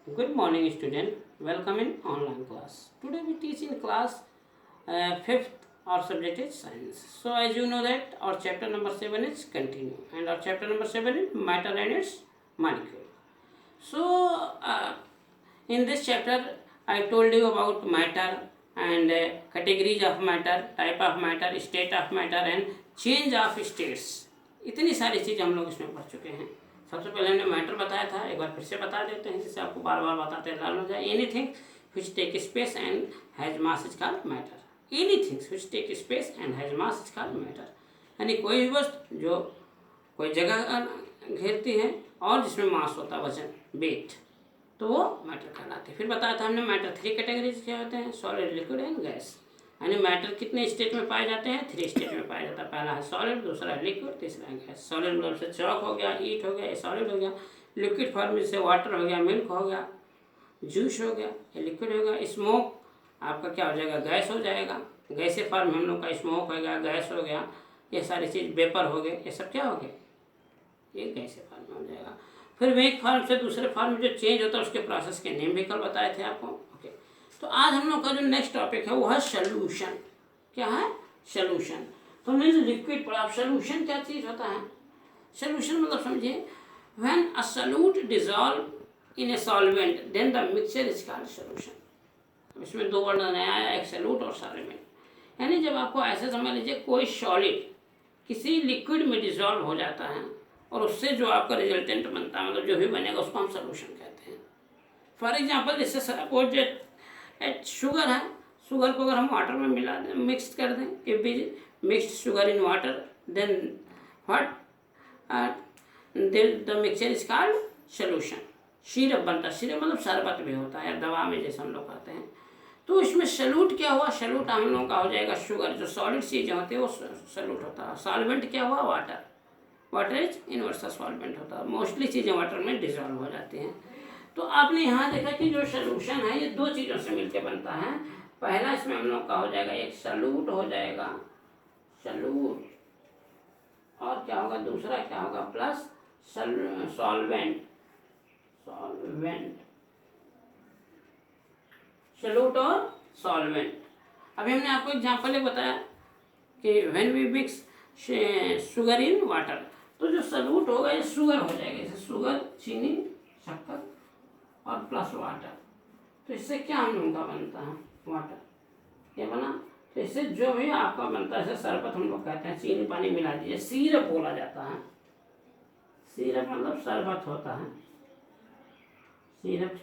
Good morning, student. Welcome in online class. Today we teach in class 5th. Our subject is science. So as you know that our chapter number 7 is continue, and our chapter number 7 is matter and its molecule. So in this chapter I told you about matter and categories of matter, type of matter, state of matter and change of states. इतनी सारी चीज़ हम लोग इसमें पढ़ चुके हैं. सबसे पहले हमने मैटर बताया था, एक बार फिर से बता देते हैं जिससे आपको बार बार बताते लर्न हो जाए. Anything which take space and has mass is called matter. Anything which take space and has mass is called matter. यानी कोई भी वस्तु जो कोई जगह घेरती है और जिसमें मास होता है, वजन, वेट, तो वो मैटर कहलाते हैं. फिर बताया था हमने मैटर 3 कैटेगरीज क्या होते हैं, सॉलिड, लिक्विड एंड गैस. यानी मैटर कितने स्टेट में पाए जाते हैं, 3 स्टेट में पाया जाता है. पहला है सॉलिड, दूसरा है लिक्विड, तीसरा है गैस. सॉलिड मतलब से चॉक हो गया, ईट हो गया, ये सॉलिड हो गया. लिक्विड फॉर्म में से वाटर हो गया, मिल्क हो गया, जूस हो गया, ये लिक्विड हो गया. स्मोक आपका क्या हो जाएगा, गैस हो जाएगा. गैसे फॉर्म हम लोग का स्मोक हो गया, गैस हो गया, ये सारी चीज़ वेपर हो गए, ये सब क्या हो गए, ये गैसे फॉर्म में हो जाएगा. फिर एक फॉर्म से दूसरे फॉर्म में जो चेंज होता है उसके प्रोसेस के नेम भी कल बताए थे आपको. ओके, तो आज हम लोग का जो नेक्स्ट टॉपिक है वो है सोल्यूशन. क्या है, सोल्यूशन. तो हमने जो लिक्विड पढ़ा, अब सोल्यूशन क्या चीज़ होता है. सोल्यूशन मतलब समझिए, when a solute dissolve in a solvent then the mixture is called solution. इसमें 2 वर्ड नया आया, एक सॉल्यूट और सॉल्वेंट. यानी जब आपको ऐसे समझ लीजिए कोई सॉलिड किसी लिक्विड में डिजॉल्व हो जाता है और उससे जो आपका रिजल्टेंट बनता है, मतलब जो भी बनेगा, उसको हम सोल्यूशन कहते हैं. फॉर एग्जांपल जैसे सपोज शुगर है, शुगर को अगर हम वाटर में मिला दें, मिक्स कर दें, if we mix sugar in water then what the mixture is called solution. Syrup बनता है, सिरप मतलब शरबत भी होता है, दवा में जैसे हम लोग कहते हैं. तो इसमें सॉल्यूट क्या हुआ, सॉल्यूट हम लोगों का हो जाएगा शुगर. जो सॉलिड चीज़ें होती है वो सॉल्यूट होता है. सॉल्वेंट क्या हुआ, वाटर. वाटर इज इनवर्सल सॉल्वेंट होता है. मोस्टली चीज़ें वाटर में डिजॉल्व हो जाती हैं. तो आपने यहाँ देखा कि जो सोल्यूशन है ये 2 चीज़ों से मिलकर बनता है. पहला इसमें हम लोग का हो जाएगा एक सॉल्यूट हो जाएगा, सॉल्यूट, और क्या होगा, दूसरा क्या होगा, प्लस सॉल्वेंट. सॉल्वेंट, सॉल्यूट और सॉल्वेंट. अभी हमने आपको एग्जांपल बताया कि when we mix sugar in water, तो जो सॉल्यूट होगा ये शुगर हो जाएगा. जैसे शुगर, चीनी, शक्कर और प्लस वाटर. तो इससे क्या हम लोगों का बनता है, वाटर, ये बना. तो इससे जो भी आपका बनता है, शरबत हम लोग कहते हैं, चीनी पानी मिला दीजिए, सिरप बोला जाता है. सिरप मतलब शरबत होता है. सिरप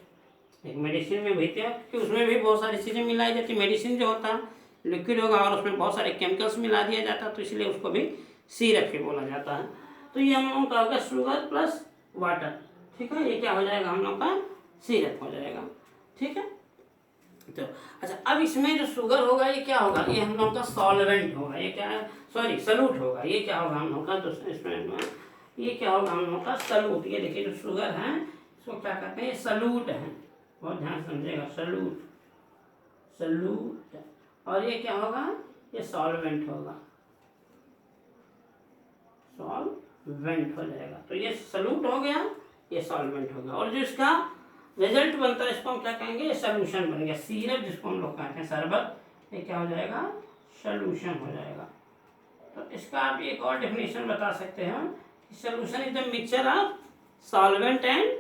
एक मेडिसिन में भी है कि उसमें भी बहुत सारी चीज़ें मिलाई जाती है. मेडिसिन जो होता है लिक्विड होगा और उसमें बहुत सारे केमिकल्स मिला दिया जाता है, तो इसलिए उसको भी सिरप ही बोला जाता है. तो ये हम लोगों का होगा शुगर प्लस वाटर. ठीक है, ये क्या हो जाएगा, हम लोग का सिरप हो जाएगा. ठीक है. तो अच्छा, अब इसमें जो शुगर होगा ये क्या होगा, ये हम लोग का सॉल्वेंट होगा. ये क्या है, सॉरी सॉल्यूट होगा. ये क्या होगा हम लोग का, इसमें ये क्या होगा हम लोग का, सॉल्यूट. ये देखिए जो शुगर है इसको क्या कहते हैं, ये सॉल्यूट है. बहुत ध्यान समझिएगा, सॉल्यूट, सॉल्यूट. और ये क्या होगा, ये सॉल्वेंट होगा, सॉल्वेंट हो जाएगा. तो ये सॉल्यूट हो गया, ये सॉल्वेंट होगा. और जो इसका रिजल्ट बनता है इसको हम क्या कहेंगे, ये सोल्यूशन बन गया. सिरप जिसको हम लोग कहते हैं, शरबत, ये क्या हो जाएगा, सोल्यूशन हो जाएगा. तो इसका आप एक और डेफिनेशन बता सकते हैं, solution is the mixture of solvent and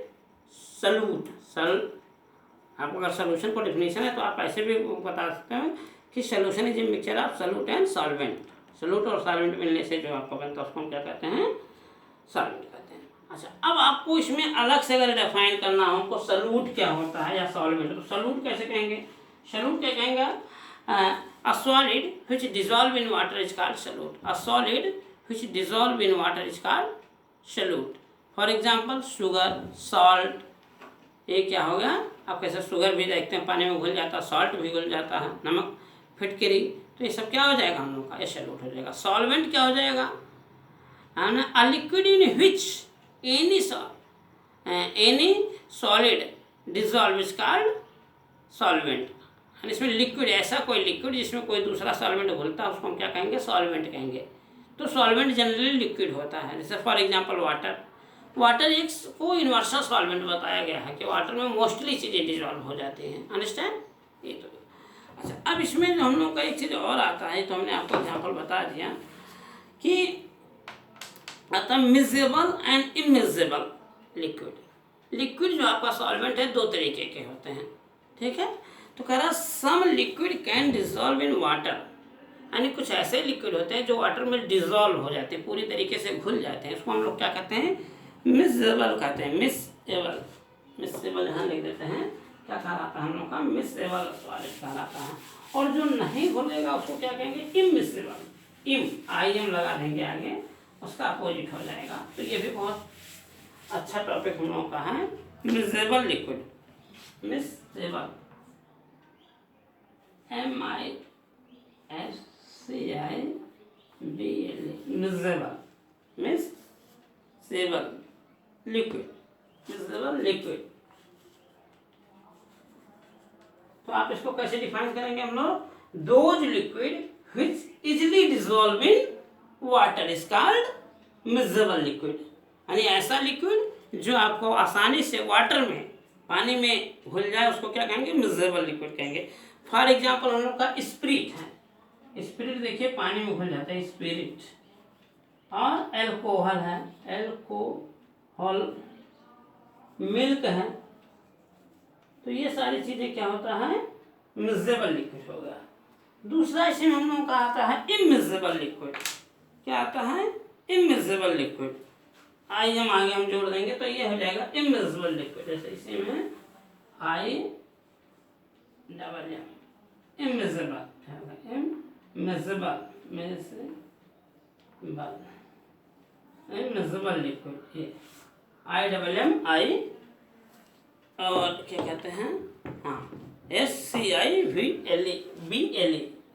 solute. आपको अगर सोल्यूशन को डेफिनेशन है तो आप ऐसे भी बता सकते हैं कि solution is a mixture of solute and solvent. Solute और सॉल्वेंट मिलने से जो आपको बनता है उसको हम क्या कहते हैं, सॉल्वेंट कहते हैं. अच्छा, अब आपको इसमें अलग से अगर डिफाइन करना हो हमको सॉल्यूट क्या होता है या सॉल्वेंट, तो सॉल्यूट कैसे कहेंगे, सॉल्यूट क्या कहेंगे, a solid which dissolve in water is called solute. A solid which dissolve in water is called solute. For example sugar, salt, ये क्या होगा, आप कैसे शुगर भी देखते हैं पानी में घुल जाता है, सॉल्ट भी घुल जाता है, नमक, फिटकरी, तो ये सब क्या हो जाएगा हम लोग का, ये सॉल्यूट हो जाएगा. सॉल्वेंट क्या हो जाएगा, a liquid in which any solid dissolve is called solvent. इसमें लिक्विड, ऐसा कोई लिक्विड जिसमें कोई दूसरा सॉल्वेंट घुलता है उसको हम क्या कहेंगे, सॉल्वेंट कहेंगे. तो सॉल्वेंट जनरली लिक्विड होता है. जैसे फॉर एग्जांपल वाटर. वाटर एक को यूनिवर्सल सॉल्वेंट बताया गया है कि वाटर में मोस्टली चीज़ें डिजॉल्व हो जाती हैं। अंडरस्टैंड? ये तो अच्छा, अब इसमें जो हम लोग का एक चीज़ और आता है, तो हमने आपको एग्जाम्पल बता दिया कि आता मिक्सेबल एंड इमिक्सेबल लिक्विड। लिक्विड जो आपका सॉल्वेंट है दो तरीके के होते हैं, ठीक है। तो कह रहा some liquid can dissolve in water, यानी कुछ ऐसे लिक्विड होते हैं जो वाटर में डिजॉल्व हो जाते हैं, पूरी तरीके से घुल जाते हैं। इसको हम लोग क्या कहते हैं? मिक्सेबल कहते हैं। मिक्सेबल, मिक्सेबल यहाँ लिख देते हैं। क्या कहा जाता है हम लोग का? मिक्सेबल सॉलिड कहा जाता है। और जो नहीं घुलेगा उसको क्या कहेंगे? इमिक्सेबल। IM लगा देंगे आगे, उसका अपोजिट हो जाएगा। तो ये भी बहुत अच्छा टॉपिक हम लोगों का है, miscible liquid. Miscible, MISCIBL, miscible, miscible liquid, miscible liquid. तो आप इसको कैसे डिफाइन करेंगे हम लोग? Those liquid which easily dissolve in water is called miscible liquid, यानी ऐसा लिक्विड जो आपको आसानी से वाटर में, पानी में घुल जाए, उसको क्या कहेंगे? मिक्सेबल लिक्विड कहेंगे। फॉर एग्जाम्पल हम लोग का स्पिरिट है। स्पिरिट देखिए पानी में घुल जाता है, स्पिरिट। और एल्कोहल है, एल्कोहल। मिल्क है। तो ये सारी चीज़ें क्या होता है? मिक्सेबल लिक्विड हो गया। दूसरा इसमें हम लोगों का आता है इमिक्सेबल लिक्विड। क्या आता है? इमिक्सेबल लिक्विड। IM आगे हम जोड़ देंगे तो ये हो जाएगा इमिक्सेबल लिक्विड। जैसे इसी में IMM, इमिक्सेबल, इमिक्सेबल, इमिक्सेबल लिक्विड। ये IMMI और क्या कहते हैं? हाँ, SCIVLE,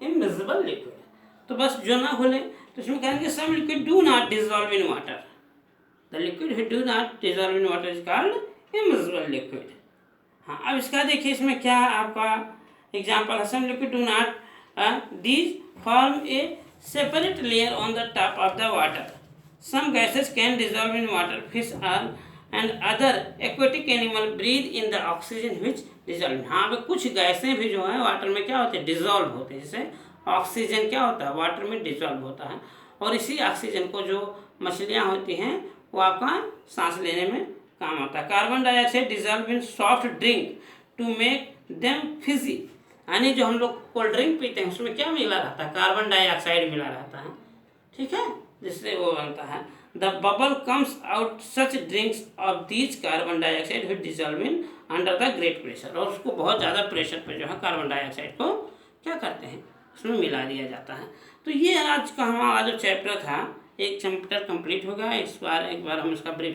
इमिक्सेबल लिक्विड। तो बस जो ना घुले तो इसमें कहेंगे some liquid do not dissolve in water. The liquid which do not dissolve in water is called immiscible liquid। हाँ, अब इसका देखिए इसमें क्या आपका एग्जाम्पल है। Some liquid do not these form a separate layer on the top of the water। Some gases can dissolve in water। Fish and other aquatic animal breathe in the oxygen which dissolve। हाँ, अब कुछ गैसें भी जो है water में क्या होते हैं? डिजॉल्व होते हैं। जैसे ऑक्सीजन क्या होता है? वाटर में डिजॉल्व होता है। और इसी ऑक्सीजन को जो मछलियाँ होती हैं वो आपका सांस लेने में काम आता है। Carbon dioxide dissolve in soft drink to make them fizzy, यानी जो हम लोग कोल्ड ड्रिंक पीते हैं उसमें क्या मिला रहता है? कार्बन डाइऑक्साइड मिला रहता है, ठीक है, जिससे वो बनता है। The bubble comes out such drinks of these carbon dioxide with dissolve in under the great pressure. और उसको बहुत ज़्यादा प्रेशर पे जो है कार्बन डाइऑक्साइड को क्या करते हैं? उसमें मिला दिया जाता है। तो ये आज का हमारा जो चैप्टर था, एक चैप्टर कंप्लीट हो गया। इस बार एक बार हम इसका ब्रीफ